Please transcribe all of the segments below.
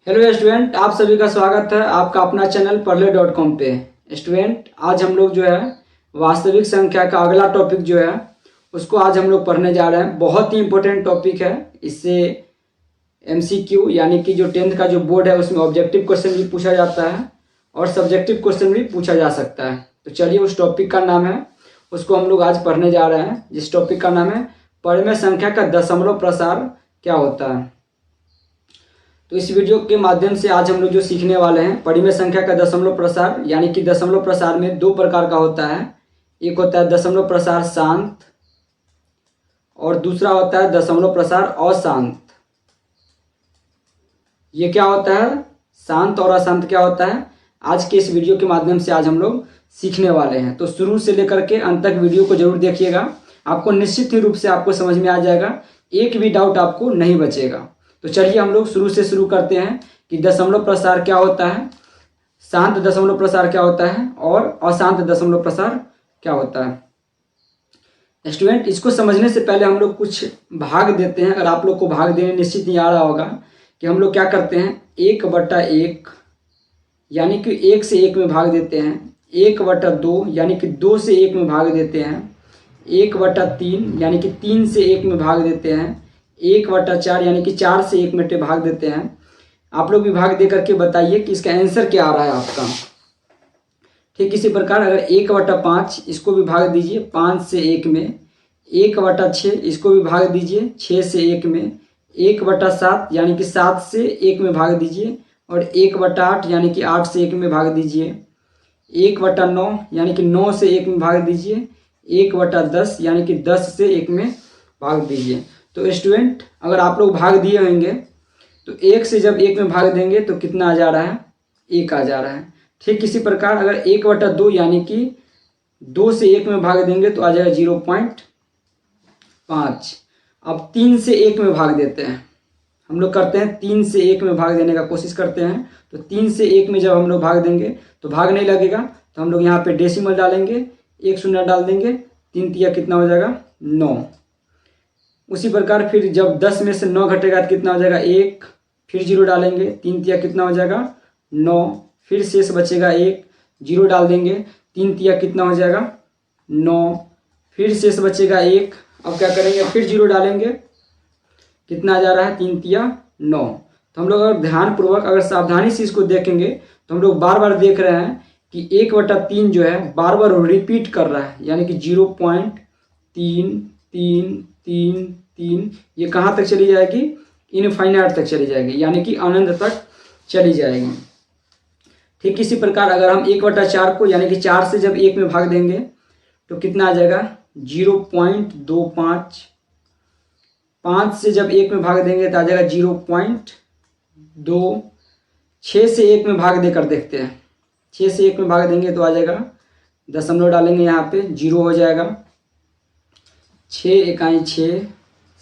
Hello student, आप सभी का स्वागत है आपका अपना चैनल parle.com पे। स्टूडेंट, आज हम लोग जो है वास्तविक संख्या का अगला टॉपिक जो है उसको आज हम लोग पढ़ने जा रहे हैं। बहुत ही इंपॉर्टेंट टॉपिक है। इससे MCQ यानी कि जो 10th का जो बोर्ड है उसमें ऑब्जेक्टिव क्वेश्चन भी पूछा जाता है और सब्जेक्टिव क्वेश्चन भी पूछा जा सकता है। तो चलिए, उस टॉपिक का नाम है, उसको हम लोग आज पढ़ने जा रहे हैं, जिस टॉपिक का नाम है परिमेय संख्या का दशमलव प्रसार क्या होता है। तो इस वीडियो के माध्यम से आज हम लोग जो सीखने वाले हैं परिमेय संख्या का दशमलव प्रसार, यानी कि दशमलव प्रसार में दो प्रकार का होता है। एक होता है दशमलव प्रसार शांत और दूसरा होता है दशमलव प्रसार अशांत। ये क्या होता है, शांत और अशांत क्या होता है, आज के इस वीडियो के माध्यम से आज हम लोग सीखने वाले हैं। तो शुरू से लेकर के अंत तक वीडियो को जरूर देखिएगा, आपको निश्चित ही रूप से आपको समझ में आ जाएगा, एक भी डाउट आपको नहीं बचेगा। तो चलिए हम लोग शुरू से शुरू करते हैं कि दशमलव प्रसार क्या होता है, शांत दशमलव प्रसार क्या होता है और अशांत दशमलव प्रसार क्या होता है। स्टूडेंट, इसको समझने से पहले हम लोग कुछ भाग देते हैं। अगर आप लोग को भाग देने निश्चित नहीं आ रहा होगा कि हम लोग क्या करते हैं, 1/1 यानी कि 1 से 1 में भाग देते हैं, 1/2 यानी कि 2 से 1 में भाग देते हैं, 1/3 यानी कि 3 से 1 में भाग देते हैं, 1/4 यानी कि 4 से 1 में भाग देते हैं। आप लोग भी भाग दे करके बताइए कि इसका आंसर क्या आ रहा है आपका। ठीक इसी प्रकार अगर 1/5 इसको भी भाग दीजिए 5 से 1 में, 1/6 इसको भी भाग दीजिए 6 से 1 में, 1/7 यानी कि 7 से 1 में भाग दीजिए और 1/8 यानी कि 8 से 1 में भाग दीजिए, 1/9 यानी कि 9 से 1 में भाग दीजिए, 1/10 यानी कि 10 से 1 में भाग दीजिए। तो स्टूडेंट, अगर आप लोग भाग दिए होंगे तो 1 से जब 1 में भाग देंगे तो कितना आ जा रहा है, 1 आ जा रहा है। ठीक इसी प्रकार अगर 1/2 यानी कि 2 से 1 में भाग देंगे तो आ जाएगा 0.5। अब 3 से 1 में भाग देते हैं, हम लोग करते हैं 3 से 1 में भाग देने का कोशिश करते हैं। तो 3 से 1 में जब हम लोग भाग देंगे तो भाग नहीं लगेगा, तो हम लोग यहाँ पे डेसिमल डालेंगे, 1 शून्य डाल देंगे, 3 तिया कितना हो जाएगा 9। उसी प्रकार फिर जब 10 में से 9 घटेगा तो कितना हो जाएगा 1, फिर 0 डालेंगे, 3 तिया कितना हो जाएगा 9, फिर शेष बचेगा 1, 0 डाल देंगे, 3 तिया कितना हो जाएगा 9, फिर शेष बचेगा 1। अब क्या करेंगे, फिर 0 डालेंगे, कितना आ जा रहा है 3 तिया 9। तो हम लोग अगर ध्यानपूर्वक अगर सावधानी से इसको देखेंगे तो हम लोग बार बार देख रहे हैं कि 1/3 जो है बार बार रिपीट कर रहा है, यानी कि 0.33333 ये कहाँ तक चली जाएगी, इनफाइनाइट तक चली जाएगी, यानी कि अनंत तक चली जाएगी। ठीक इसी प्रकार अगर हम 1/4 को यानी कि 4 से जब 1 में भाग देंगे तो कितना आ जाएगा 0.25, 5 से जब 1 में भाग देंगे तो आ जाएगा 0.2, 6 से 1 में भाग देकर देखते हैं, 6 से 1 में भाग देंगे तो आ जाएगा, दशमलव डालेंगे यहाँ पे 0 हो जाएगा, 6 इकाई 6,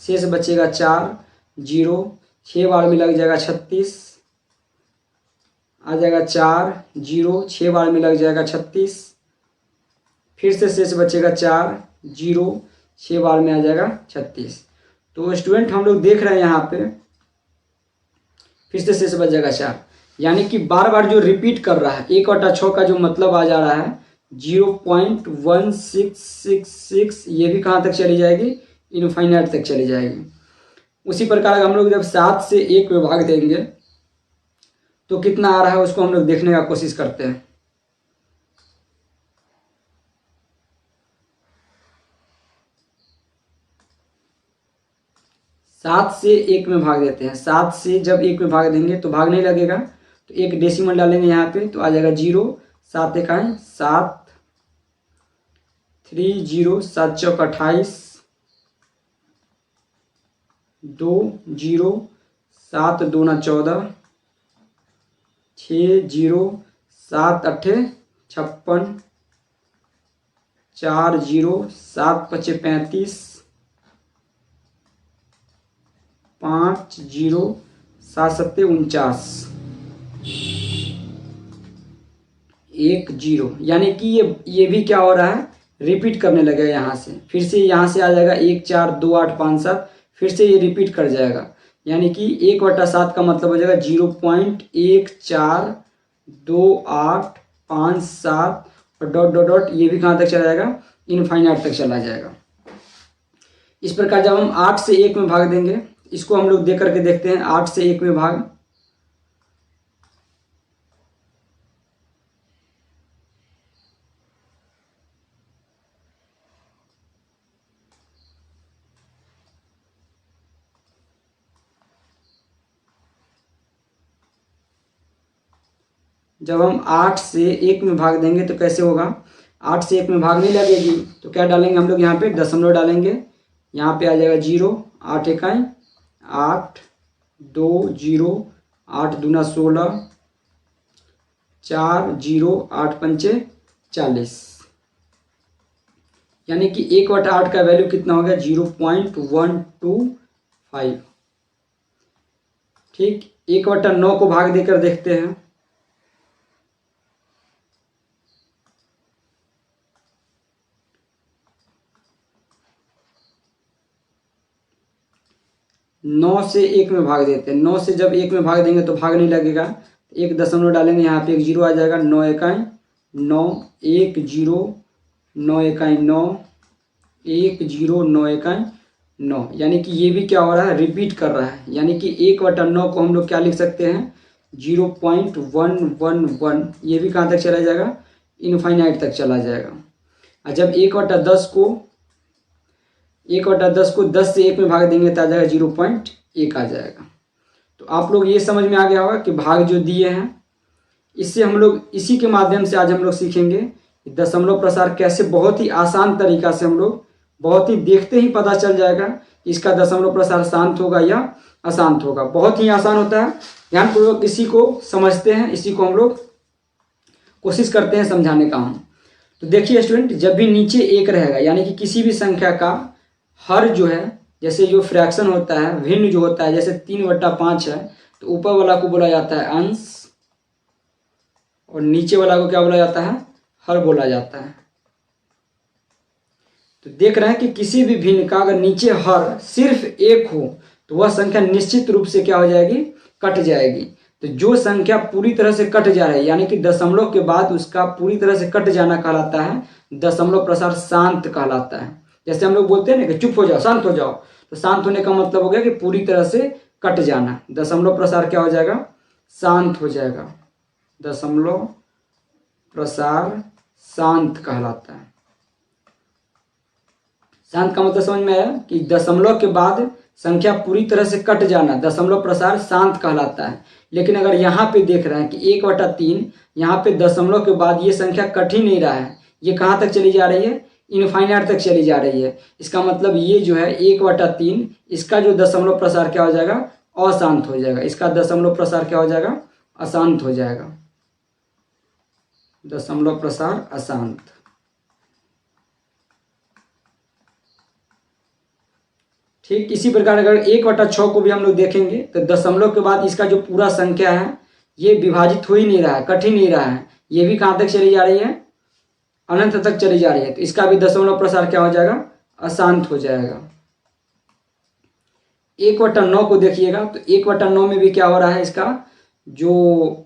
शेष बचेगा 4, 0, 6 बार में लग जाएगा 36, आ जाएगा 4, 0, 6 बार में लग जाएगा 36, फिर से शेष बचेगा 4, 0, 6 बार में आ जाएगा 36। तो स्टूडेंट, हम लोग देख रहे हैं यहाँ पे फिर से शेष बच जाएगा 4, यानी कि बार बार जो रिपीट कर रहा है 1/6 का जो मतलब आ जा रहा है 0.1666, ये भी कहाँ तक चली जाएगी, इनफाइनाइट तक चली जाएगी। उसी प्रकार हम लोग जब 7 से 1 में भाग देंगे तो कितना आ रहा है उसको हम लोग देखने का कोशिश करते हैं। सात से 1 में भाग देते हैं, 7 से जब 1 में भाग देंगे तो भाग नहीं लगेगा, तो एक डेसिमल डालेंगे यहाँ पे तो आ जाएगा 0, 7 इकाई 7, 3 0, 7 चौक 28, 2 0, 7 दूना 14, 6 0, 7 8 56, 4 0, 7 5 35, 5 0, 7 7 49, 1 0, यानी कि ये भी क्या हो रहा है, रिपीट करने लगेगा। यहाँ से फिर से आ जाएगा 1 4 2 8 5 7, फिर से ये रिपीट कर जाएगा। यानी कि 1/7 का मतलब हो जाएगा 0.142857 और डॉट डॉट डॉट, ये भी कहाँ तक चला जाएगा, इनफाइनाइट तक चला जाएगा। इस प्रकार जब हम 8 से 1 में भाग देंगे, इसको हम लोग देख करके देखते हैं। 8 से 1 में भाग, जब हम 8 से 1 में भाग देंगे तो कैसे होगा, 8 से 1 में भाग नहीं लगेगी तो क्या डालेंगे हम लोग, यहाँ पे दशमलव डालेंगे। यहाँ पे आ जाएगा 0, 8 इकाई 8, 2 0, 8 दूना 16, 4 0, 8 पंचे 40, यानी कि 1/8 का वैल्यू कितना हो गया, 0.125। ठीक, 1/9 को भाग देकर देखते हैं। नौ से 1 में भाग देते हैं। 9 से जब 1 में भाग देंगे तो भाग नहीं लगेगा, एक दशमलव डालेंगे, यहाँ पे एक 0 आ जाएगा। 9 इकाई 9, 1 0, 9 इकाई 9, 1 0, 9 इकाई 9, यानी कि ये भी क्या हो रहा है, रिपीट कर रहा है। यानी कि 1/9 को हम लोग क्या लिख सकते हैं, 0.111, ये भी कहाँ तक चला जाएगा, इनफाइनाइट तक चला जाएगा। और जब 1/10 को 10 से 1 में भाग देंगे तो आ जाएगा 0.1 आ जाएगा। तो आप लोग ये समझ में आ गया होगा कि भाग जो दिए हैं, इससे हम लोग, इसी के माध्यम से आज हम लोग सीखेंगे दशमलव प्रसार कैसे बहुत ही आसान तरीका से हम लोग, बहुत ही देखते ही पता चल जाएगा इसका दशमलव प्रसार शांत होगा या अशांत होगा। बहुत ही आसान होता है, ध्यानपूर्वक इसी को समझते हैं, इसी को हम लोग कोशिश करते हैं समझाने का हम। तो देखिए स्टूडेंट, जब भी नीचे 1 रहेगा, यानी कि किसी भी संख्या का हर जो है, जैसे जो फ्रैक्शन होता है, भिन्न जो होता है, जैसे 3/5 है, तो ऊपर वाला को बोला जाता है अंश और नीचे वाला को क्या बोला जाता है, हर बोला जाता है। तो देख रहे हैं कि किसी भी भिन्न का अगर नीचे हर सिर्फ 1 हो तो वह संख्या निश्चित रूप से क्या हो जाएगी, कट जाएगी। तो जो संख्या पूरी तरह से कट जा रही है, यानी कि दशमलव के बाद उसका पूरी तरह से कट जाना कहलाता है दशमलव प्रसार शांत कहलाता है। जैसे हम लोग बोलते हैं ना कि चुप हो जाओ, शांत हो जाओ, तो शांत होने का मतलब हो गया कि पूरी तरह से कट जाना। दशमलव प्रसार क्या हो जाएगा, शांत हो जाएगा। दशमलव प्रसार शांत कहलाता है। शांत का मतलब समझ में आया कि दशमलव के बाद संख्या पूरी तरह से कट जाना दशमलव प्रसार शांत कहलाता है। लेकिन अगर यहाँ पे देख रहे हैं कि 1/3, यहाँ पे दशमलव के बाद ये संख्या कट ही नहीं रहा है, ये कहाँ तक चली जा रही है, इनफाइनाइट तक चली जा रही है। इसका मतलब ये जो है 1/3, इसका जो दशमलव प्रसार क्या हो जाएगा, अशांत हो जाएगा। इसका दशमलव प्रसार क्या हो जाएगा, अशांत हो जाएगा। दशमलव प्रसार अशांत। ठीक इसी प्रकार अगर 1/6 को भी हम लोग देखेंगे तो दशमलव के बाद इसका जो पूरा संख्या है ये विभाजित हो ही नहीं रहा है, कट ही नहीं रहा है, ये भी कहाँ तक चली जा रही है, अनंत तक चली जा रही है। तो इसका भी दशमलव प्रसार क्या हो जाएगा, अशांत हो जाएगा। 1/9 को देखिएगा तो 1/9 में भी क्या हो रहा है, इसका जो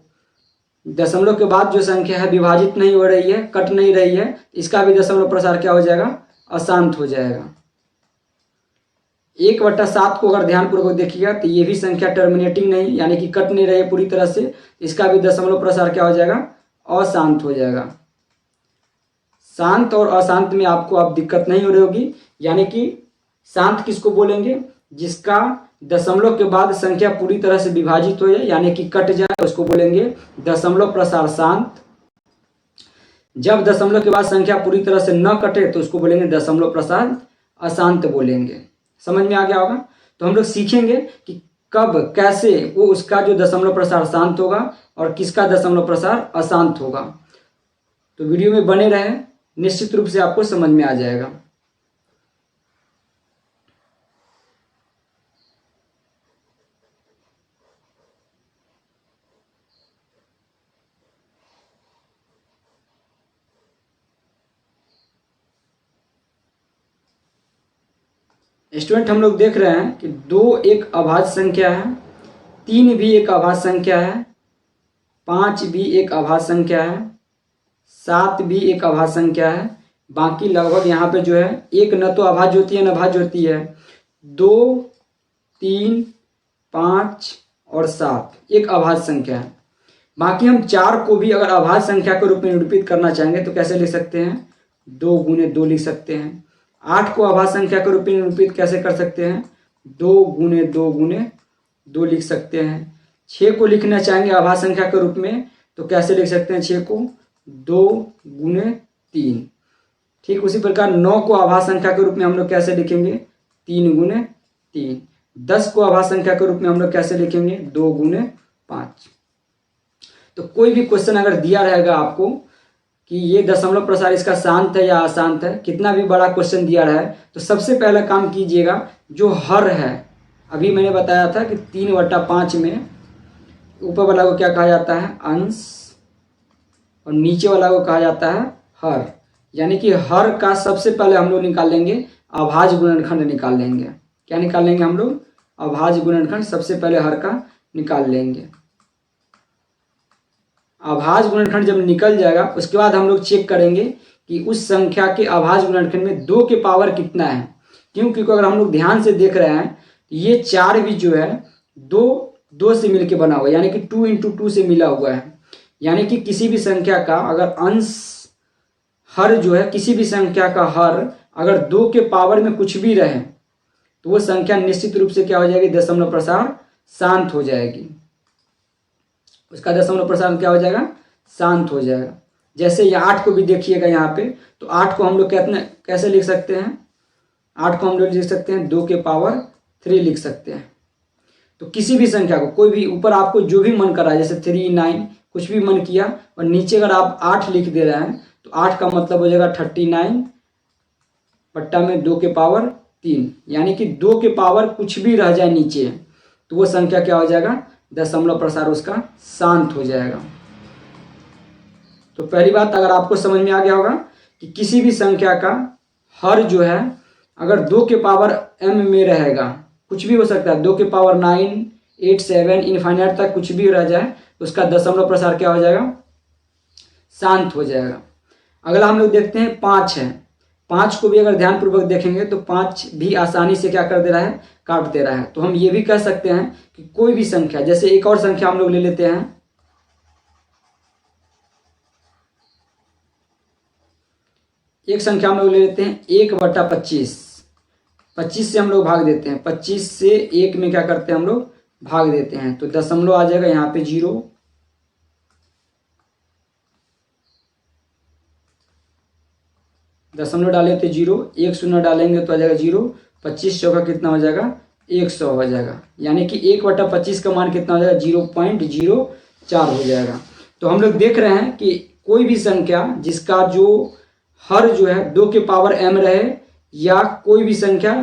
दशमलव के बाद जो संख्या है विभाजित नहीं हो रही है, कट नहीं रही है, इसका भी दशमलव प्रसार क्या हो जाएगा, अशांत हो जाएगा। 1/7 को अगर ध्यानपूर्वक देखिएगा तो ये भी संख्या टर्मिनेटिंग नहीं, यानी कि कट नहीं रही पूरी तरह से, इसका भी दशमलव प्रसार क्या हो जाएगा, अशांत हो जाएगा। शांत और अशांत में आपको अब दिक्कत नहीं हो रही होगी। यानी कि शांत किसको बोलेंगे, जिसका दशमलव के बाद संख्या पूरी तरह से विभाजित हो जाए, यानी कि कट जाए, उसको बोलेंगे दशमलव प्रसार शांत। जब दशमलव के बाद संख्या पूरी तरह से न कटे तो उसको बोलेंगे दशमलव प्रसार अशांत बोलेंगे। समझ में आ गया होगा। तो हम लोग सीखेंगे कि कब कैसे वो उसका जो दशमलव प्रसार शांत होगा और किसका दशमलव प्रसार अशांत होगा। तो वीडियो में बने रहें, निश्चित रूप से आपको समझ में आ जाएगा। स्टूडेंट हम लोग देख रहे हैं कि 2 एक अभाज्य संख्या है, 3 भी एक अभाज्य संख्या है, 5 भी एक अभाज्य संख्या है, 7 भी एक अभाज्य संख्या है। बाकी लगभग यहाँ पे जो है एक न तो अभाज्य होती है न भाज्य होती है। 2, 3, 5 और 7 एक अभाज्य संख्या है। बाकी हम 4 को भी अगर अभाज्य संख्या के रूप में निरूपित करना चाहेंगे तो कैसे लिख सकते हैं? 2 गुने 2 लिख सकते हैं। 8 को अभाज्य संख्या के रूप में निरूपित कैसे कर सकते हैं? 2 गुने 2 गुने 2 लिख सकते हैं। 6 को लिखना चाहेंगे अभाज्य संख्या के रूप में तो कैसे लिख सकते हैं 6 को? 2 गुने 3। ठीक उसी प्रकार 9 को अभाज्य संख्या के रूप में हम लोग कैसे लिखेंगे? 3 गुने 3। 10 को अभाज्य संख्या के रूप में हम लोग कैसे लिखेंगे? 2 गुने 5। तो कोई भी क्वेश्चन अगर दिया रहेगा आपको कि ये दशमलव प्रसार इसका शांत है या अशांत है, कितना भी बड़ा क्वेश्चन दिया रहा है तो सबसे पहला काम कीजिएगा जो हर है। अभी मैंने बताया था कि 3/5 में ऊपर वाला को क्या कहा जाता है? अंश, और नीचे वाला को कहा जाता है हर। यानी कि हर का सबसे पहले हम लोग निकाल लेंगे अभाज्य गुणनखंड निकाल लेंगे। क्या निकाल लेंगे हम लोग? अभाज्य गुणनखंड सबसे पहले हर का निकाल लेंगे। अभाज्य गुणनखंड जब निकल जाएगा उसके बाद हम लोग चेक करेंगे कि उस संख्या के अभाज्य गुणनखंड में 2 के पावर कितना है। क्योंकि अगर हम लोग ध्यान से देख रहे हैं तो ये 4 भी जो है 2 से मिलके बना हुआ है, यानी कि 2 × 2 से मिला हुआ है। यानी कि किसी भी संख्या का अगर अंश हर जो है, किसी भी संख्या का हर अगर 2 के पावर में कुछ भी रहे तो वो संख्या निश्चित रूप से क्या हो जाएगी? दशमलव प्रसार शांत हो जाएगी। उसका दशमलव प्रसार क्या हो जाएगा? शांत हो जाएगा। जैसे ये 8 को भी देखिएगा यहाँ पे, तो 8 को हम लोग कैसे लिख सकते हैं? 8 को हम लोग लिख सकते हैं 2 के पावर 3 लिख सकते हैं। तो किसी भी संख्या को, कोई भी ऊपर आपको जो भी मन कर रहा है, जैसे 3, 9 कुछ भी मन किया, और नीचे अगर आप 8 लिख दे रहे हैं तो 8 का मतलब हो जाएगा 39 बट्टा में 2 के पावर 3। यानी कि 2 के पावर कुछ भी रह जाए नीचे तो वो संख्या क्या हो जाएगा? दशमलव प्रसार उसका शांत हो जाएगा। तो पहली बात अगर आपको समझ में आ गया होगा कि किसी भी संख्या का हर जो है अगर 2 के पावर m में रहेगा, कुछ भी हो सकता है, 2 के पावर 9, 8, 7 इनफाइनाइट तक कुछ भी रह जाए तो उसका दशमलव प्रसार क्या हो जाएगा? शांत हो जाएगा। अगला हम लोग देखते हैं 5 है। 5 को भी अगर ध्यानपूर्वक देखेंगे तो 5 भी आसानी से क्या कर दे रहा है? काट दे रहा है। तो हम ये भी कह सकते हैं कि कोई भी संख्या, जैसे एक और संख्या हम लोग ले लेते हैं, एक संख्या हम लोग ले लेते हैं 1/25। 25 से हम लोग भाग देते हैं, 25 से 1 में क्या करते हैं हम लोग? भाग देते हैं। तो दशमलव आ जाएगा यहाँ पे 0, दशमलव डाले तो 0, 1 शून्य डालेंगे तो आ जाएगा 0, 25 चौका कितना हो जाएगा? 100 हो जाएगा। यानी कि 1/25 का मान कितना हो जाएगा? 0.04 हो जाएगा। तो हम लोग देख रहे हैं कि कोई भी संख्या जिसका जो हर जो है 2 के पावर m रहे, या कोई भी संख्या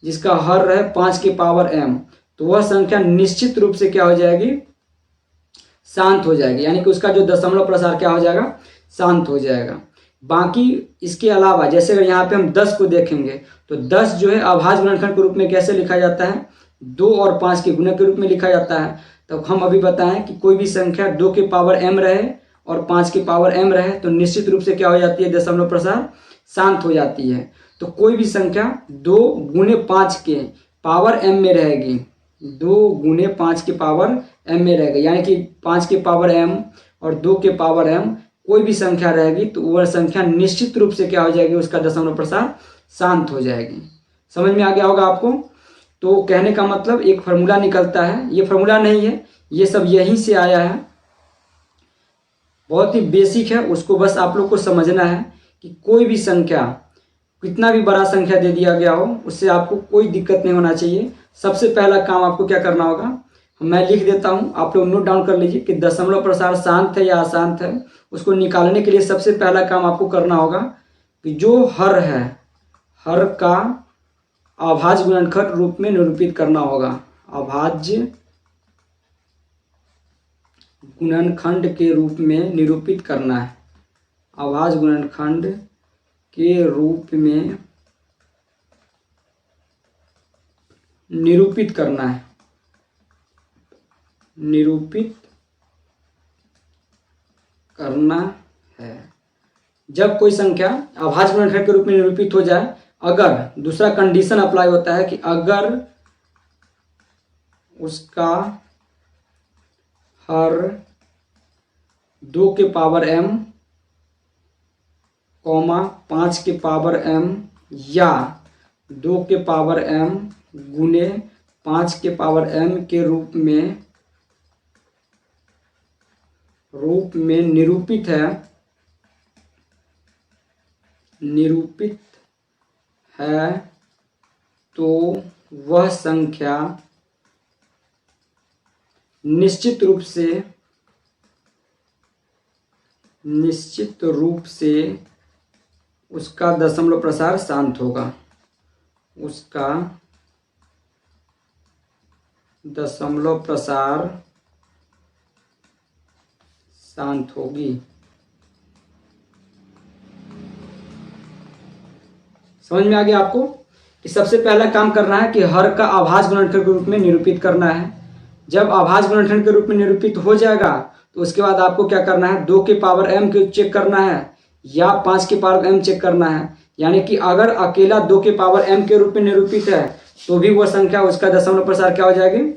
जिसका हर रहे 5 के पावर m, तो वह संख्या निश्चित रूप से क्या हो जाएगी? शांत हो जाएगी। यानी कि उसका जो दशमलव प्रसार क्या हो जाएगा? शांत हो जाएगा। बाकी इसके अलावा जैसे अगर यहाँ पे हम 10 को देखेंगे तो 10 जो है अभाज्य गुणनखंड के रूप में कैसे लिखा जाता है? 2 और 5 के गुणक के रूप में लिखा जाता है। तो हम अभी बताएं कि कोई भी संख्या 2 के पावर m रहे और 5 के पावर m रहे तो निश्चित रूप से क्या हो जाती है? दशमलव प्रसार शांत हो जाती है। तो कोई भी संख्या 2 गुने 5 के पावर m में रहेगी, 2 गुने 5 के पावर m में रहेगा, यानी कि 5 के पावर m और 2 के पावर m कोई भी संख्या रहेगी तो वह संख्या निश्चित रूप से क्या हो जाएगी? उसका दशमलव प्रसार शांत हो जाएगी। समझ में आ गया होगा आपको? तो कहने का मतलब एक फार्मूला निकलता है, ये फार्मूला नहीं है, ये सब यहीं से आया है, बहुत ही बेसिक है, उसको बस आप लोग को समझना है कि कोई भी संख्या, कितना भी बड़ा संख्या दे दिया गया हो, उससे आपको कोई दिक्कत नहीं होना चाहिए। सबसे पहला काम आपको क्या करना होगा? मैं लिख देता हूं, आप लोग नोट डाउन कर लीजिए कि दशमलव प्रसार शांत है या अशांत है। उसको निकालने के लिए सबसे पहला काम आपको करना होगा कि जो हर है, हर का अभाज्य गुणनखंड रूप में निरूपित करना होगा। अभाज्य गुणनखंड के रूप में निरूपित करना है। अभाज्य गुणनखंड के रूप में निरूपित करना है, निरूपित करना है। जब कोई संख्या अभाज्य गुणनखंड के रूप में निरूपित हो जाए, अगर दूसरा कंडीशन अप्लाई होता है कि अगर उसका हर 2 के पावर m, 5 के पावर m या 2 के पावर m गुने 5 के पावर m के रूप में निरूपित है, तो वह संख्या निश्चित रूप से उसका दशमलव प्रसार शांत होगा, उसका दशमलव प्रसार शांत होगी। समझ में आ गया आपको कि सबसे पहला काम करना है कि हर का अभाज्य गुणनखंड के रूप में निरूपित करना है। जब अभाज्य गुणनखंड के रूप में निरूपित हो जाएगा तो उसके बाद आपको क्या करना है, 2 के पावर m को चेक करना है या 5 के पावर m चेक करना है। यानी कि अगर अकेला 2 के पावर m के रूप में निरूपित है तो भी वह संख्या उसका दशमलव प्रसार क्या हो जाएगी,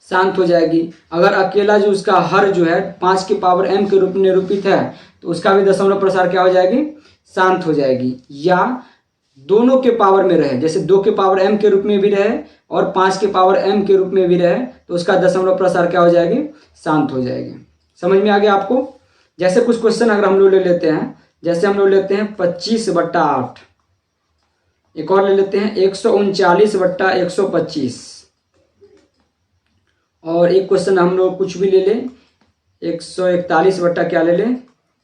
शांत हो जाएगी। अगर अकेला जो उसका हर जो है 5 के पावर m के रूप में निरूपित है तो उसका भी दशमलव प्रसार क्या हो जाएगी, शांत हो जाएगी। या दोनों के पावर में रहे, जैसे 2 के पावर m के रूप में भी रहे और 5 के पावर m के रूप में भी रहे, तो उसका दशमलव प्रसार क्या हो जाएगी, शांत हो जाएगी। समझ में आ गया आपको। जैसे कुछ क्वेश्चन अगर हम लोग ले लेते हैं, जैसे हम लोग लेते हैं 25/8, एक और ले लेते हैं 139/125, और एक क्वेश्चन हम लोग कुछ भी ले लें 141 बट्टा क्या ले लें,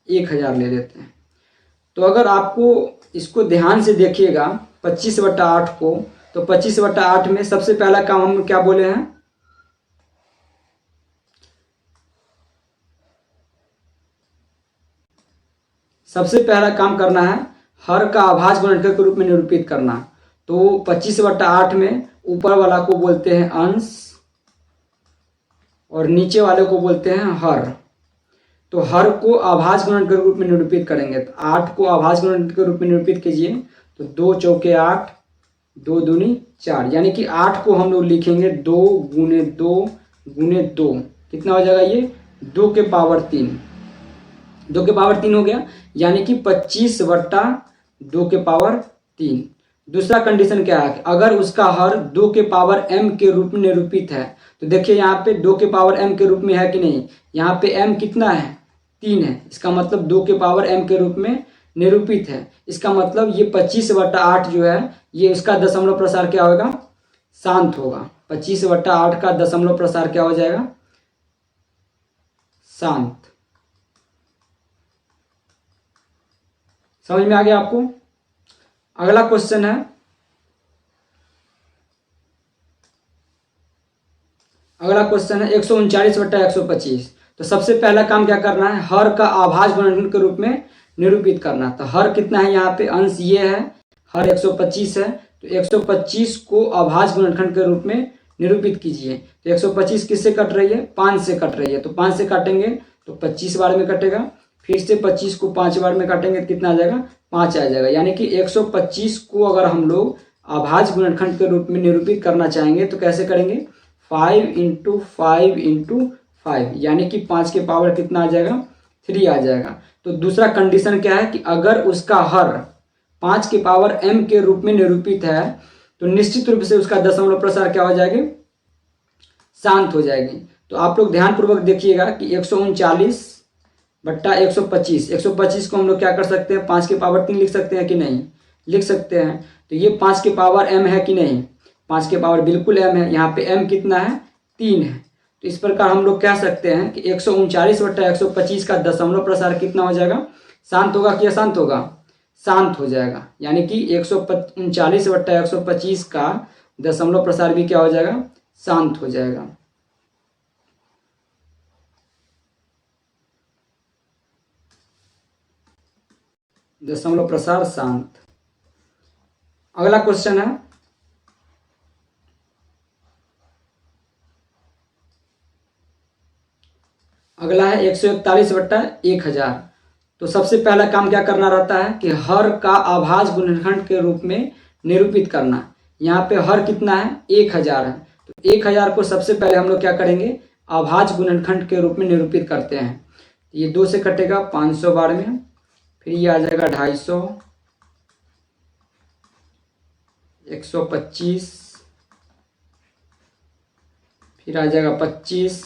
1000 ले लेते हैं। तो अगर आपको इसको ध्यान से देखिएगा 25/8 को, तो 25/8 में सबसे पहला काम हम क्या बोले हैं, सबसे पहला काम करना है हर का अभाज्य गुणनखंड के रूप में निरूपित करना। तो 25/8 में ऊपर वाला को बोलते हैं अंश और नीचे वाले को बोलते हैं हर। तो हर को अभाज्य गुणनखंड के रूप में निरूपित करेंगे, तो 8 को अभाज्य गुणनखंड के रूप में निरूपित कीजिए, तो 2 चौके 8, 2 दूनी 4, यानी कि 8 को हम लोग लिखेंगे 2 गुने 2 गुने 2, कितना हो जाएगा ये 2 के पावर 3, 2 के पावर 3 हो गया, यानी कि 25/2 के पावर 3। दूसरा कंडीशन क्या है, अगर उसका हर 2 के पावर m के रूप में निरूपित है, तो देखिए यहाँ पे 2 के पावर m के रूप में है कि नहीं, यहाँ पे m कितना है, 3 है, इसका मतलब 2 के पावर m के रूप में निरूपित है। इसका मतलब ये 25/8 जो है ये इसका दशमलव प्रसार क्या होगा, शांत होगा। 25/8 का दशमलव प्रसार क्या हो जाएगा, शांत। समझ में आ गया आपको। अगला क्वेश्चन है, अगला क्वेश्चन है 139/125। तो सबसे पहला काम क्या करना है, हर का अभाज्य गुणनखंड के रूप में निरूपित करना। तो हर कितना है, यहाँ पे अंश ये है, हर 125 है, तो 125 को अभाज्य गुणनखंड के रूप में निरूपित कीजिए। तो 125 किससे कट रही है, 5 से कट रही है, तो 5 से काटेंगे तो 25 बार में कटेगा, फिर से 25 को 5 बार में काटेंगे तो कितना आ जाएगा, 5 आ जाएगा। यानी कि 125 को अगर हम लोग अभाज्य गुणनखंड के रूप में निरूपित करना चाहेंगे तो कैसे करेंगे, 5 × 5 × 5, यानी कि 5 के पावर कितना आ जाएगा, 3 आ जाएगा। तो दूसरा कंडीशन क्या है कि अगर उसका हर 5 के पावर m के रूप में निरूपित है तो निश्चित रूप से उसका दशमलव प्रसार क्या हो जाएगी, शांत हो जाएगी। तो आप लोग ध्यानपूर्वक देखिएगा कि 139/125, 125 को हम लोग क्या कर सकते हैं, 5 के पावर 3 लिख सकते हैं कि नहीं, लिख सकते हैं। तो ये 5 के पावर m है कि नहीं, 5 के पावर बिल्कुल m है, यहाँ पे m कितना है, 3 है। तो इस प्रकार हम लोग कह सकते हैं कि 139/125 का दशमलव प्रसार कितना हो जाएगा, शांत होगा कि अशांत होगा, शांत हो जाएगा। यानी कि 139/125 का दशमलव प्रसार भी क्या हो जाएगा, शांत हो जाएगा। दशमलव प्रसार शांत। अगला क्वेश्चन है अगला है 141/1000। तो सबसे पहला काम क्या करना रहता है कि हर का अभाज्य गुणनखंड के रूप में निरूपित करना। यहाँ पे हर कितना है, 1000 है। तो 1000 को सबसे पहले हम लोग क्या करेंगे, अभाज्य गुणनखंड के रूप में निरूपित करते हैं। ये 2 से कटेगा 500 बार में, फिर ये आ जाएगा 250, 125, फिर आ जाएगा 25,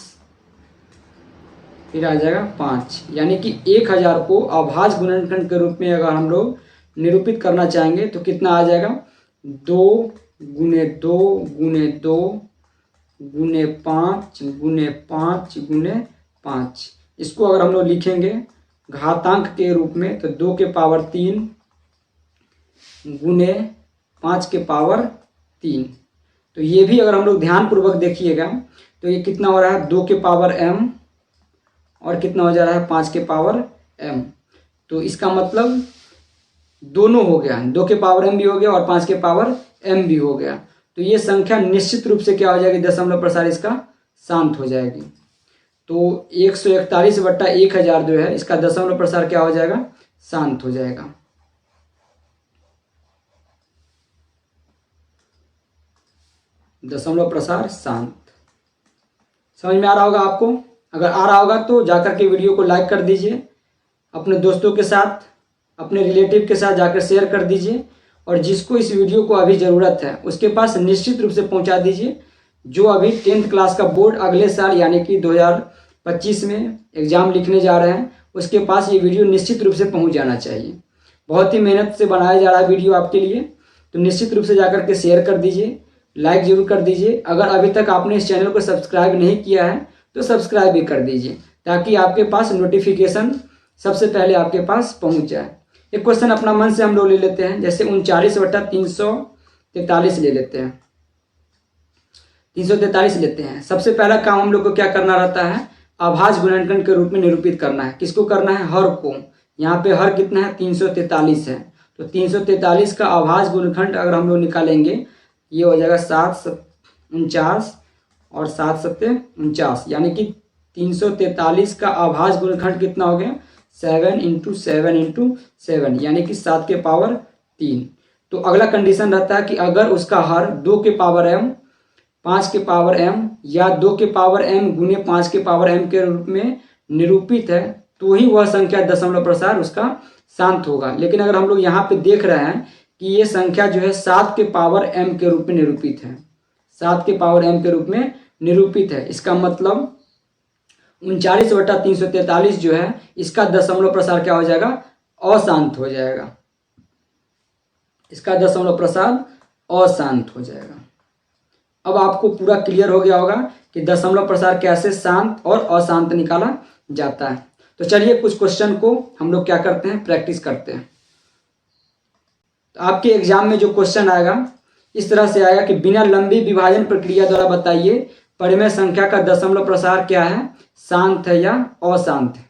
फिर आ जाएगा 5। यानी कि 1000 को अभाज्य गुणनखंड के रूप में अगर हम लोग निरूपित करना चाहेंगे तो कितना आ जाएगा, 2 गुने 2 गुने 2 गुने 5 गुने 5 गुने 5। इसको अगर हम लोग लिखेंगे घातांक के रूप में तो 2 के पावर 3 गुने 5 के पावर 3। तो ये भी अगर हम लोग ध्यानपूर्वक देखिएगा तो ये कितना हो रहा है, 2 के पावर m और कितना हो जा रहा है, 5 के पावर m। तो इसका मतलब दोनों हो गया, 2 के पावर m भी हो गया और 5 के पावर m भी हो गया। तो ये संख्या निश्चित रूप से क्या हो जाएगी, दशमलव प्रसार इसका शांत हो जाएगी। तो 141/1000 जो है इसका दशमलव प्रसार क्या हो जाएगा, शांत हो जाएगा। दशमलव प्रसार शांत। समझ में आ रहा होगा आपको? अगर आ रहा होगा तो जाकर के वीडियो को लाइक कर दीजिए, अपने दोस्तों के साथ, अपने रिलेटिव के साथ जाकर शेयर कर दीजिए, और जिसको इस वीडियो को अभी ज़रूरत है उसके पास निश्चित रूप से पहुंचा दीजिए। जो अभी 10th क्लास का बोर्ड अगले साल यानी कि 2025 में एग्ज़ाम लिखने जा रहे हैं उसके पास ये वीडियो निश्चित रूप से पहुंच जाना चाहिए। बहुत ही मेहनत से बनाया जा रहा है वीडियो आपके लिए, तो निश्चित रूप से जाकर के शेयर कर दीजिए, लाइक जरूर कर दीजिए। अगर अभी तक आपने इस चैनल को सब्सक्राइब नहीं किया है तो सब्सक्राइब भी कर दीजिए ताकि आपके पास नोटिफिकेशन सबसे पहले आपके पास पहुंच जाए। एक क्वेश्चन अपना मन से हम लोग ले लेते हैं, जैसे 39/343 ले लेते हैं, 343 लेते हैं। सबसे पहला काम हम लोग को क्या करना रहता है, अभाज्य गुणनखंड के रूप में निरूपित करना है। किसको करना है, हर को। यहाँ पे हर कितना है, 343 है। तो 343 का अभाज्य गुणनखंड अगर हम लोग निकालेंगे ये हो जाएगा 7 और 7 7 49, यानी कि 343 का अभाज्य गुणनखंड कितना हो गया, 7 × 7 × 7, यानी कि 7 के पावर 3। तो अगला कंडीशन रहता है कि अगर उसका हर 2 के पावर m, 5 के पावर m या 2 के पावर m गुने 5 के पावर m के रूप में निरूपित है तो ही वह संख्या दशमलव प्रसार उसका शांत होगा। लेकिन अगर हम लोग यहाँ पे देख रहे हैं कि ये संख्या जो है 7 के पावर m के रूप में निरूपित है, 7 के पावर m के रूप में निरूपित है, इसका मतलब 39/343 जो है इसका दशमलव प्रसार क्या हो जाएगा, अशांत हो जाएगा। इसका दशमलव प्रसार अशांत हो जाएगा। अब आपको पूरा क्लियर हो गया होगा कि दशमलव प्रसार कैसे शांत और अशांत निकाला जाता है। तो चलिए कुछ क्वेश्चन को हम लोग क्या करते हैं, प्रैक्टिस करते हैं। तो आपके एग्जाम में जो क्वेश्चन आएगा इस तरह से आएगा कि बिना लंबी विभाजन प्रक्रिया द्वारा बताइए परिमेय संख्या का दशमलव प्रसार क्या है, शांत है या अशांत है।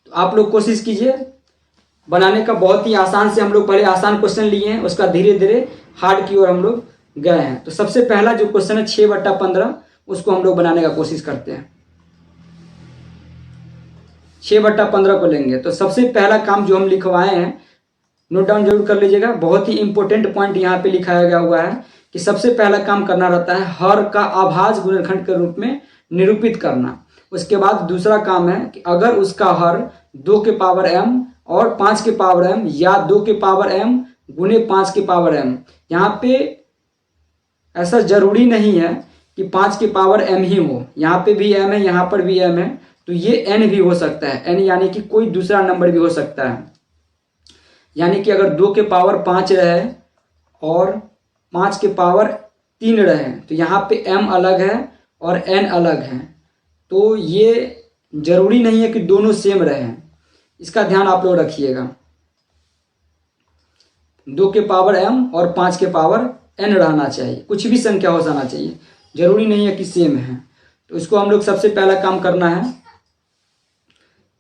तो आप लोग कोशिश कीजिए बनाने का। बहुत ही आसान से हम लोग पहले आसान क्वेश्चन लिए हैं, उसका धीरे धीरे हार्ड की ओर हम लोग गए हैं। तो सबसे पहला जो क्वेश्चन है 6/15 उसको हम लोग बनाने का कोशिश करते हैं। 6/15 को लेंगे तो सबसे पहला काम जो हम लिखवाए हैं, नोट डाउन जरूर कर लीजिएगा। बहुत ही इंपॉर्टेंट पॉइंट यहाँ पे लिखाया गया हुआ है कि सबसे पहला काम करना रहता है हर का अभाज्य गुणनखंड के रूप में निरूपित करना। उसके बाद दूसरा काम है कि अगर उसका हर 2 के पावर m और 5 के पावर m या 2 के पावर m गुने 5 के पावर m, यहाँ पे ऐसा जरूरी नहीं है कि 5 के पावर m ही हो, यहाँ पे भी m है, यहाँ पर भी m है, तो ये n भी हो सकता है। n यानी कि कोई दूसरा नंबर भी हो सकता है। यानी कि अगर 2 के पावर 5 रहे और 5 के पावर 3 रहे तो यहाँ पे m अलग है और n अलग है, तो ये जरूरी नहीं है कि दोनों सेम रहें। इसका ध्यान आप लोग रखिएगा। 2 के पावर m और 5 के पावर n रहना चाहिए, कुछ भी संख्या हो जाना चाहिए, जरूरी नहीं है कि सेम है। तो इसको हम लोग सबसे पहला काम करना है।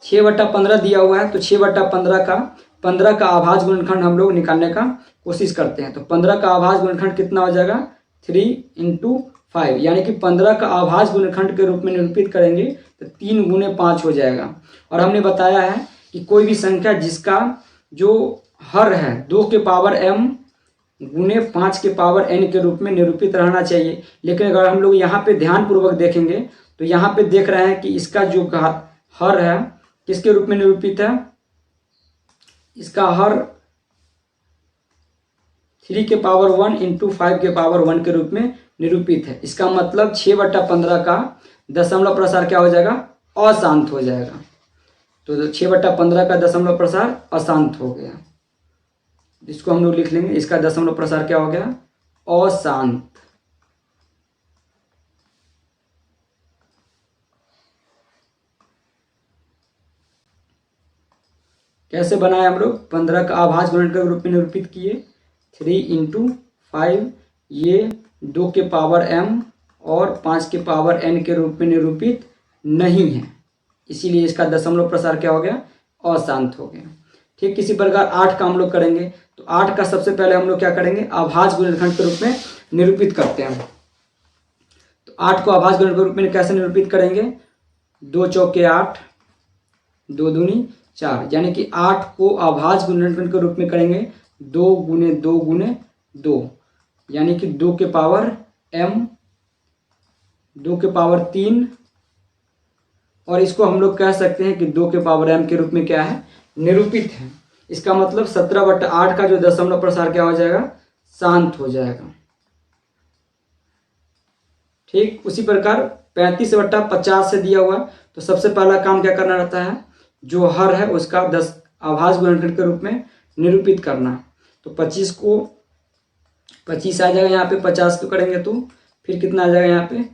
6/15 दिया हुआ है तो 6/15 का 15 का अभाज्य गुणनखंड हम लोग निकालने का कोशिश करते हैं। तो 15 का अभाज्य गुणनखंड कितना हो जाएगा, 3 × 5, यानी कि 15 का अभाज्य गुणनखंड के रूप में निरूपित करेंगे तो 3 गुने 5 हो जाएगा। और हमने बताया है कि कोई भी संख्या जिसका जो हर है 2 के पावर m गुने 5 के पावर n के रूप में निरूपित रहना चाहिए। लेकिन अगर हम लोग यहाँ पे ध्यानपूर्वक देखेंगे तो यहाँ पे देख रहे हैं कि इसका जो हर है किसके रूप में निरूपित है, इसका हर 3 के पावर 1 इंटू 5 के पावर 1 के रूप में निरूपित है। इसका मतलब 6/15 का दशमलव प्रसार क्या हो जाएगा, अशांत हो जाएगा। तो 6/15 का दशमलव प्रसार अशांत हो गया। इसको हम लोग लिख लेंगे, इसका दशमलव प्रसार क्या हो गया, अशांत। कैसे बनाए हम लोग, 15 का अभाज्य गुणनखंड के रूप में निरूपित किए, 3 इंटू 5, ये 2 के पावर m और 5 के पावर n के रूप में निरूपित नहीं है, इसीलिए इसका दशमलव प्रसार क्या हो गया, अशांत हो गया। ठीक इसी प्रकार 8 का हम लोग करेंगे। तो 8 का सबसे पहले हम लोग क्या करेंगे, अभाज्य गुणनखंड के रूप में निरूपित करते हैं। तो 8 को अभाज्य गुणनखंड के रूप में कैसे निरूपित करेंगे, 2 चौके 8, 2 दूनी 4, यानी कि 8 को अभाज्य गुणनखंड के रूप में करेंगे 2 गुने 2 गुने 2, यानी कि 2 के पावर m, 2 के पावर 3, और इसको हम लोग कह सकते हैं कि 2 के पावर m के रूप में क्या है, निरूपित है। इसका मतलब 17/8 का जो दशमलव प्रसार क्या हो जाएगा, शांत हो जाएगा। ठीक उसी प्रकार 35/50 से दिया हुआ, तो सबसे पहला काम क्या करना रहता है, जो हर है उसका अभाज्य गुणनखंड के रूप में निरूपित करना। तो 25 को 25 आ जाएगा यहाँ पे, 50 को करेंगे तो फिर कितना आ जाएगा, यहाँ पे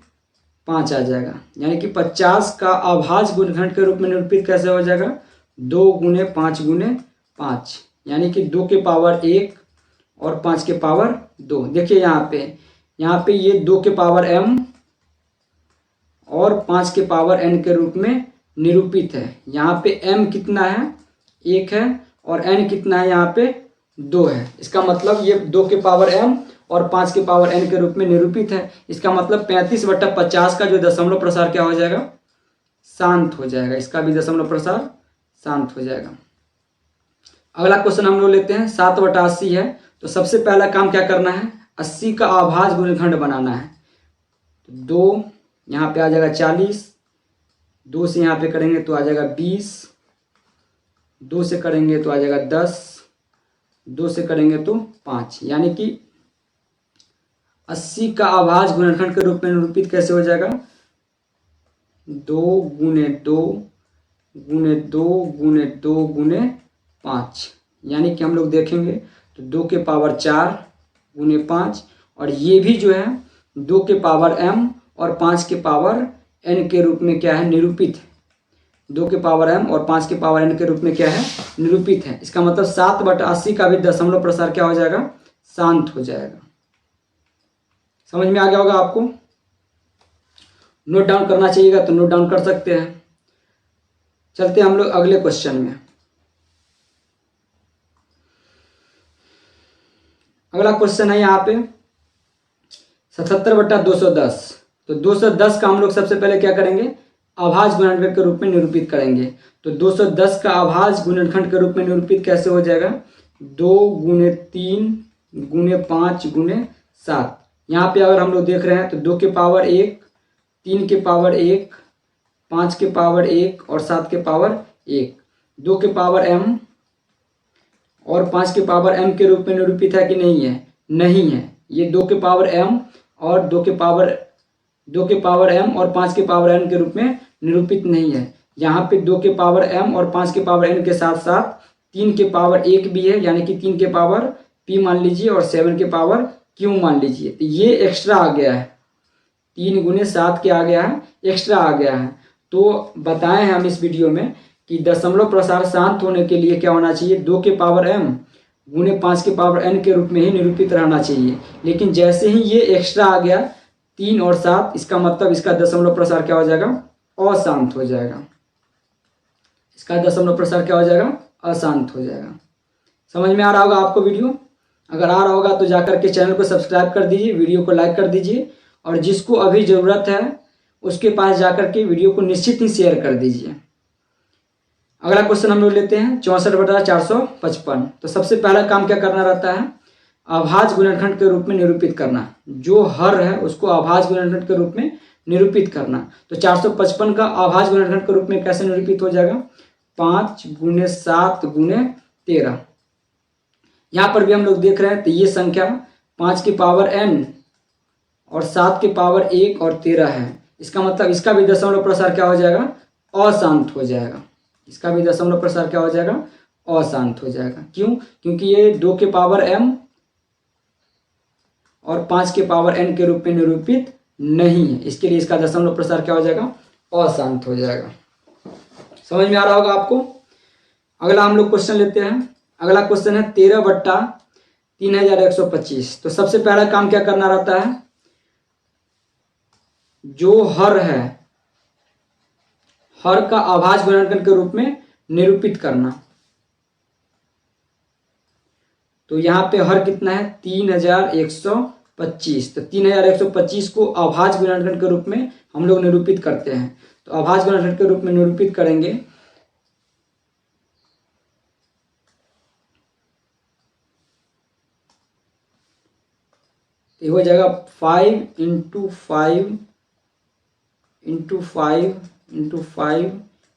5 आ जाएगा, यानी कि 50 का अभाज्य गुणनखंड के रूप में निरूपित कैसे हो जाएगा, 2 गुने 5 गुने 5, यानी कि 2 के पावर 1 और 5 के पावर 2। देखिए यहाँ पे ये 2 के पावर m और 5 के पावर n के रूप में निरूपित है। यहाँ पे m कितना है, 1 है, और n कितना है, यहाँ पे 2 है। इसका मतलब ये 2 के पावर m और 5 के पावर n के रूप में निरूपित है। इसका मतलब 35/50 का जो दशमलव प्रसार क्या हो जाएगा, शांत हो जाएगा। इसका भी दशमलव प्रसार शांत हो जाएगा। अगला क्वेश्चन हम लोग लेते हैं, 7/80 है। तो सबसे पहला काम क्या करना है, 80 का अभाज्य गुणनखंड बनाना है। तो 2 यहाँ पे आ जाएगा 40, 2 से यहाँ पे करेंगे तो आ जाएगा 20, 2 से करेंगे तो आ जाएगा 10, 2 से करेंगे तो 5, यानी कि 80 का अभाज्य गुणनखंड के रूप में निरूपित कैसे हो जाएगा, 2 गुने 2 गुने 2 गुने 2 गुने 5, यानी कि हम लोग देखेंगे तो 2 के पावर 4 गुने 5, और ये भी जो है 2 के पावर m और 5 के पावर n के रूप में क्या है, निरूपित है। 2 के पावर m और 5 के पावर n के रूप में क्या है, निरूपित है। इसका मतलब 7/80 का भी दशमलव प्रसार क्या हो जाएगा, शांत हो जाएगा। समझ में आ गया होगा आपको। नोट डाउन करना चाहिएगा तो नोट डाउन कर सकते हैं। चलते हैं हम लोग अगले क्वेश्चन में। अगला क्वेश्चन है यहाँ पे 77/210। तो 210 का हम लोग सबसे पहले क्या करेंगे, अभाज्य गुणनखंड के रूप में निरूपित करेंगे। तो 210 का अभाज्य गुणनखंड के रूप में निरूपित कैसे हो जाएगा, 2 गुने 3 गुने 5 गुने 7। यहाँ पे अगर हम लोग देख रहे हैं तो 2 के पावर 1, 3 के पावर 1, 5 के पावर 1 और 7 के पावर 1, 2 के पावर m और 5 के पावर m के रूप में निरूपित है कि नहीं है, नहीं है। ये 2 के पावर m और 2 के पावर m और 5 के पावर n के रूप में निरूपित नहीं है। यहाँ पे 2 के पावर m और 5 के पावर n के साथ साथ 3 के पावर 1 भी है, यानी कि 3 के पावर p मान लीजिए और 7 के पावर q मान लीजिए। तो ये एक्स्ट्रा आ गया है, 3 गुने 7 के आ गया है, एक्स्ट्रा आ गया है। तो बताएं हम इस वीडियो में कि दशमलव प्रसार शांत होने के लिए क्या होना चाहिए, 2 के पावर m गुने 5 के पावर n के रूप में ही निरूपित रहना चाहिए। लेकिन जैसे ही ये एक्स्ट्रा आ गया 3 और 7, इसका मतलब इसका दशमलव प्रसार क्या हो जाएगा, अशांत हो जाएगा। इसका दशमलव प्रसार क्या हो जाएगा, अशांत हो जाएगा। समझ में आ रहा होगा आपको वीडियो। अगर आ रहा होगा तो जाकर के चैनल को सब्सक्राइब कर दीजिए, वीडियो को लाइक कर दीजिए और जिसको अभी ज़रूरत है उसके पास जाकर के वीडियो को निश्चित ही शेयर कर दीजिए। अगला क्वेश्चन हम लोग लेते हैं 64/455। तो सबसे पहला काम क्या करना रहता है, अभाज्य गुणनखंड के रूप में निरूपित करना। जो हर है उसको अभाज्य गुणनखंड के रूप में निरूपित करना। तो 455 का अभाज्य गुणनखंड के रूप में कैसे निरूपित हो जाएगा, 5 × 7 × 13। यहाँ पर भी हम लोग देख रहे हैं तो ये संख्या 5 की पावर n और 7 की पावर 1 और 13 है। इसका मतलब इसका भी दशमलव प्रसार क्या हो जाएगा, अशांत हो जाएगा। इसका भी दशमलव प्रसार क्या हो जाएगा, अशांत हो जाएगा। क्यों, क्योंकि ये 2 के पावर m और 5 के पावर n के रूप में निरूपित नहीं है, इसके लिए इसका दशमलव प्रसार क्या हो जाएगा, अशांत हो जाएगा। समझ में आ रहा होगा आपको। अगला हम लोग क्वेश्चन लेते हैं। अगला क्वेश्चन है 13/3125। तो सबसे पहला काम क्या करना रहता है, जो हर है हर का अभाज्य गुणनखंड के रूप में निरूपित करना। तो यहाँ पे हर कितना है, 3125। तो 3125 को अभाज्य गुणनखंड के रूप में हम लोग निरूपित करते हैं। तो अभाज्य गुणनखंड के रूप में निरूपित करेंगे तो हो जाएगा 5 × 5 × 5 × 5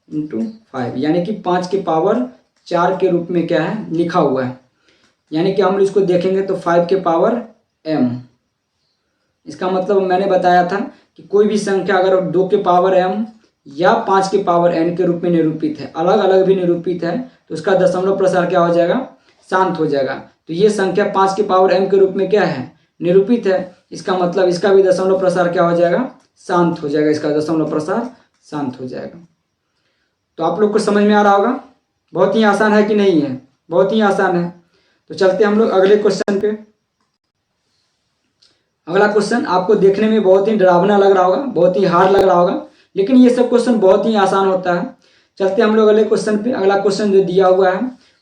× 5, यानी कि 5 के पावर 4 के रूप में क्या है लिखा हुआ है। यानी कि हम इसको देखेंगे तो 5 के पावर m। इसका मतलब मैंने बताया था कि कोई भी संख्या अगर 2 के पावर m या 5 के पावर n के रूप में निरूपित है, अलग अलग भी निरूपित है, तो उसका दशमलव प्रसार क्या हो जाएगा, शांत हो जाएगा। तो ये संख्या 5 के पावर m के रूप में क्या है, निरूपित है। इसका मतलब इसका भी दशमलव प्रसार क्या हो जाएगा, शांत हो जाएगा। इसका दशमलव प्रसार शांत हो जाएगा। तो आप लोग को समझ में आ रहा होगा। बहुत ही आसान है कि नहीं है, बहुत ही आसान है। तो चलते हम लोग अगले क्वेश्चन पे। अगला क्वेश्चन आपको देखने में बहुत ही डरावना लग रहा होगा, बहुत ही हार्ड लग रहा होगा, लेकिन ये सब क्वेश्चन बहुत ही आसान होता है। चलते हम लोग अगले क्वेश्चन पे। अगला क्वेश्चन जो दिया हुआ है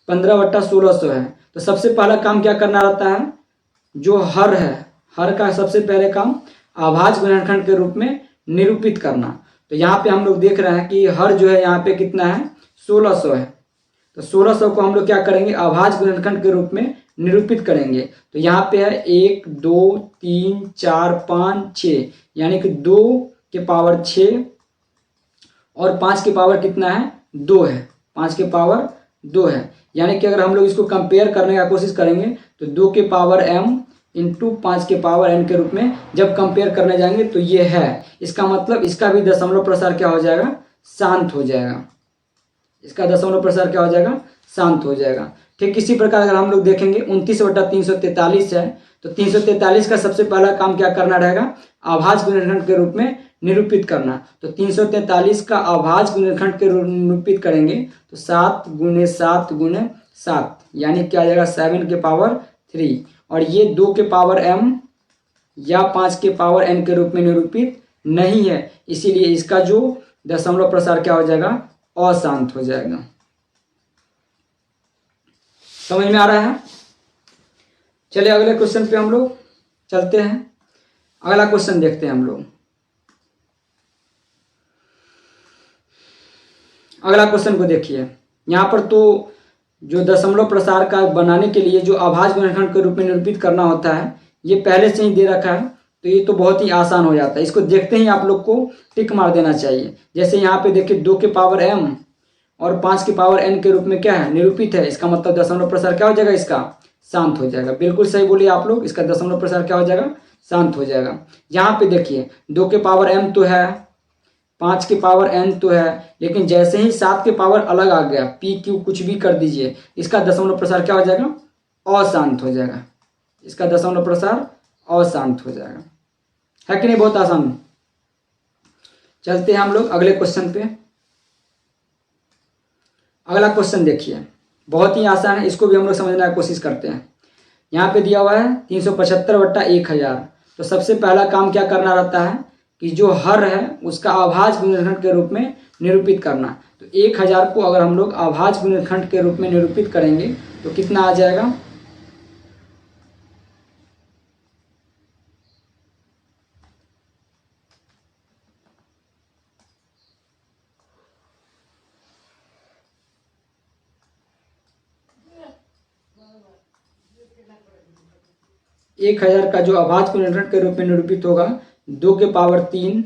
15/1600 है। तो सबसे पहला काम क्या करना रहता है, जो हर है हर का सबसे पहले काम अभाज्य गुणनखंड के रूप में निरूपित करना। तो यहाँ पे हम लोग देख रहे हैं कि हर जो है यहाँ पे कितना है, 1600 है। तो 1600 को हम लोग क्या करेंगे, अभाज्य गुणनखंड के रूप में निरूपित करेंगे। तो यहाँ पे है 1 2 3 4 5 6, यानी कि 2 के पावर 6 और 5 के पावर कितना है, 2 है। 5 के पावर 2 है, यानी कि अगर हम लोग इसको कंपेयर करने का कोशिश करेंगे तो 2 के पावर m इंटू 5 के पावर n के रूप में जब कंपेयर करने जाएंगे तो ये है। इसका मतलब इसका भी दशमलव प्रसार क्या हो जाएगा, शांत हो जाएगा। इसका दशमलव प्रसार क्या हो जाएगा, शांत हो जाएगा। ठीक इसी प्रकार अगर हम लोग देखेंगे 29/343 है। तो 343 का सबसे पहला काम क्या करना रहेगा, अभाज्य गुणनखंड के रूप में निरूपित करना। तो 343 का अभाज्य गुणनखंड के रूप में निरूपित करेंगे तो 7 × 7 × 7, यानी क्या आ जाएगा 7 के पावर 3। और ये 2 के पावर m या 5 के पावर n के रूप में निरूपित नहीं है, इसीलिए इसका जो दशमलव प्रसार क्या हो जाएगा, अशांत हो जाएगा। समझ में आ रहा है। चलिए अगले क्वेश्चन पे हम लोग चलते हैं। अगला क्वेश्चन देखते हैं हम लोग। अगला क्वेश्चन को देखिए। यहाँ पर तो जो दशमलव प्रसार का बनाने के लिए जो अभाज्य गुणनखंड के रूप में निरूपित करना होता है, ये पहले से ही दे रखा है। तो ये तो बहुत ही आसान हो जाता है। इसको देखते ही आप लोग को टिक मार देना चाहिए। जैसे यहाँ पे देखिए 2 के पावर m और 5 के पावर n के रूप में क्या है, निरूपित है। इसका मतलब दशमलव प्रसार क्या हो जाएगा, इसका शांत हो जाएगा। बिल्कुल सही बोलिए आप लोग, इसका दशमलव प्रसार क्या हो जाएगा, शांत हो जाएगा। यहाँ पे देखिए 2 के पावर m तो है, 5 के पावर n तो है, लेकिन जैसे ही 7 के पावर अलग आ गया, p q कुछ भी कर दीजिए, इसका दशमलव प्रसार क्या हो जाएगा, अशांत हो जाएगा। इसका दशमलव प्रसार अशांत हो जाएगा। है कि नहीं, बहुत आसान। चलते हैं हम लोग अगले क्वेश्चन पे। अगला क्वेश्चन देखिए, बहुत ही आसान है, इसको भी हम लोग समझने की कोशिश करते हैं। यहाँ पे दिया हुआ है 375/1000। तो सबसे पहला काम क्या करना रहता है कि जो हर है उसका अभाज्य गुणनखंड के रूप में निरूपित करना। तो 1000 को अगर हम लोग अभाज्य गुणनखंड के रूप में निरूपित करेंगे तो कितना आ जाएगा, 1000 का जो अभाज्य गुणनखंड के रूप में निरूपित होगा 2 के पावर 3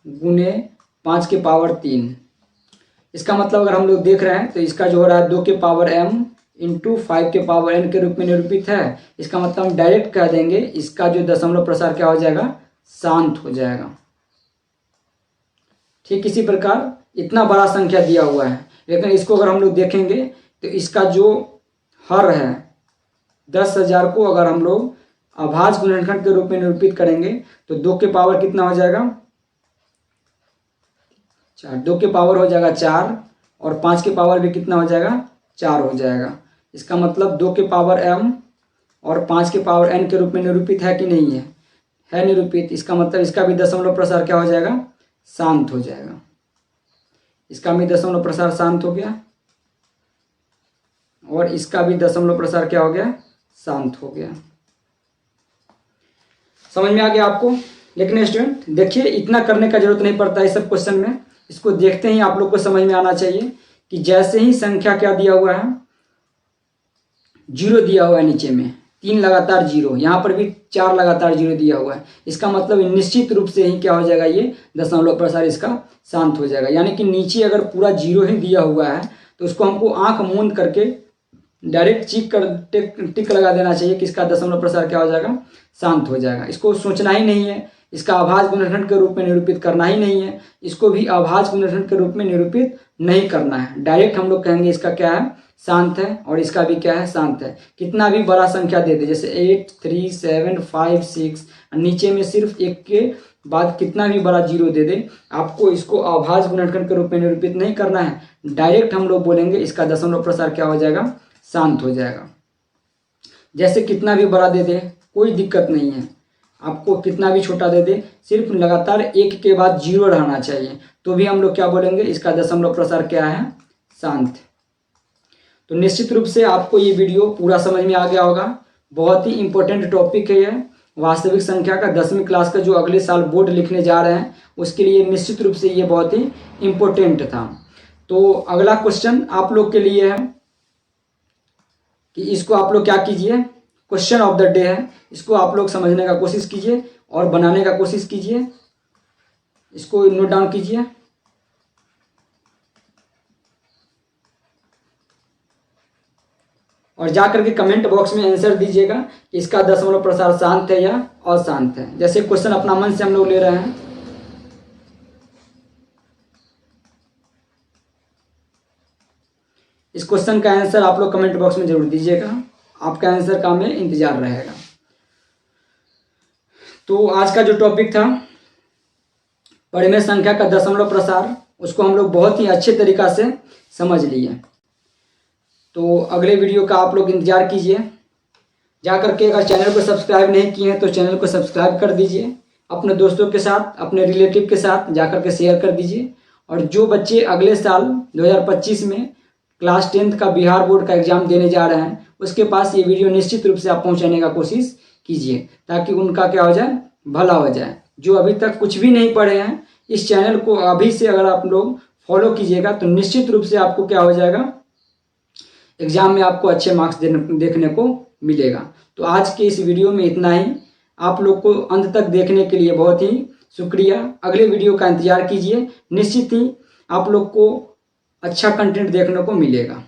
गुने 5 के पावर 3। इसका मतलब अगर हम लोग देख रहे हैं तो इसका जो हो रहा है 2 के पावर m इंटू 5 के पावर n के रूप में निरूपित है। इसका मतलब हम डायरेक्ट कह देंगे इसका जो दशमलव प्रसार क्या हो जाएगा, शांत हो जाएगा। ठीक इसी प्रकार इतना बड़ा संख्या दिया हुआ है, लेकिन इसको अगर हम लोग देखेंगे तो इसका जो हर है 10,000 को अगर हम लोग अभाज्य गुणनखंड के रूप में निरूपित करेंगे तो 2 के पावर कितना हो जाएगा, 4। 2 के पावर हो जाएगा 4 और 5 के पावर भी कितना हो जाएगा, 4 हो जाएगा। इसका मतलब 2 के पावर m और 5 के पावर n के रूप में निरूपित है कि नहीं है, है निरूपित। इसका मतलब इसका भी दशमलव प्रसार क्या हो जाएगा, शांत हो जाएगा। इसका भी दशमलव प्रसार शांत हो गया और इसका भी दशमलव प्रसार क्या हो गया, शांत हो गया। समझ में आ गया आपको। लेकिन स्टूडेंट देखिए इतना करने का जरूरत नहीं पड़ता है सब क्वेश्चन में। इसको देखते ही आप लोग को समझ में आना चाहिए कि जैसे ही संख्या क्या दिया हुआ है, 0 दिया हुआ है नीचे में, 3 लगातार 0, यहाँ पर भी 4 लगातार 0 दिया हुआ है। इसका मतलब निश्चित रूप से ही क्या हो जाएगा, ये दशमलव प्रसार इसका शांत हो जाएगा। यानी कि नीचे अगर पूरा 0 ही दिया हुआ है तो उसको हमको आंख मूंद करके डायरेक्ट टिक लगा देना चाहिए कि इसका दशमलव प्रसार क्या हो जाएगा, शांत हो जाएगा। इसको सोचना ही नहीं है, इसका अभाज्य गुणनखंड के रूप में निरूपित करना ही नहीं है, इसको भी अभाज्य गुणनखंड के रूप में निरूपित नहीं करना है। डायरेक्ट हम लोग कहेंगे इसका क्या है, शांत है, और इसका भी क्या है, शांत है। कितना भी बड़ा संख्या दे दे, जैसे 8 3 7 5 6, नीचे में सिर्फ 1 के बाद कितना भी बड़ा 0 दे दे, आपको इसको अभाज्य गुणनखंड के रूप में निरूपित नहीं करना है। डायरेक्ट हम लोग बोलेंगे इसका दशमलव प्रसार क्या हो जाएगा, शांत हो जाएगा। जैसे कितना भी बड़ा दे दे कोई दिक्कत नहीं है, आपको कितना भी छोटा दे दे, सिर्फ लगातार 1 के बाद 0 रहना चाहिए, तो भी हम लोग क्या बोलेंगे, इसका दशमलव प्रसार क्या है, शांत। तो निश्चित रूप से आपको ये वीडियो पूरा समझ में आ गया होगा। बहुत ही इंपॉर्टेंट टॉपिक है यह, वास्तविक संख्या का 10वीं क्लास का जो अगले साल बोर्ड लिखने जा रहे हैं उसके लिए निश्चित रूप से ये बहुत ही इम्पोर्टेंट था। तो अगला क्वेश्चन आप लोग के लिए है कि इसको आप लोग क्या कीजिए, क्वेश्चन ऑफ द डे है, इसको आप लोग समझने का कोशिश कीजिए और बनाने का कोशिश कीजिए। इसको नोट डाउन कीजिए। और जा करके कमेंट बॉक्स में आंसर दीजिएगा कि इसका दशमलव प्रसार शांत है या अशांत है। जैसे क्वेश्चन अपना मन से हम लोग ले रहे हैं। इस क्वेश्चन का आंसर आप लोग कमेंट बॉक्स में जरूर दीजिएगा, आपका आंसर का हमें इंतजार रहेगा। तो आज का जो टॉपिक था परिमेय संख्या का दशमलव प्रसार, उसको हम लोग बहुत ही अच्छे तरीका से समझ लिए। तो अगले वीडियो का आप लोग इंतजार कीजिए। जा करके अगर चैनल को सब्सक्राइब नहीं किए हैं तो चैनल को सब्सक्राइब कर दीजिए, अपने दोस्तों के साथ, अपने रिलेटिव के साथ जा करके शेयर कर दीजिए। और जो बच्चे अगले साल 2025 में क्लास 10th का बिहार बोर्ड का एग्जाम देने जा रहे हैं उसके पास ये वीडियो निश्चित रूप से आप पहुंचाने का कोशिश कीजिए, ताकि उनका क्या हो जाए, भला हो जाए। जो अभी तक कुछ भी नहीं पढ़े हैं, इस चैनल को अभी से अगर आप लोग फॉलो कीजिएगा तो निश्चित रूप से आपको क्या हो जाएगा, एग्जाम में आपको अच्छे मार्क्स देखने को मिलेगा। तो आज के इस वीडियो में इतना ही। आप लोग को अंत तक देखने के लिए बहुत ही शुक्रिया। अगले वीडियो का इंतजार कीजिए, निश्चित ही आप लोग को अच्छा कंटेंट देखने को मिलेगा।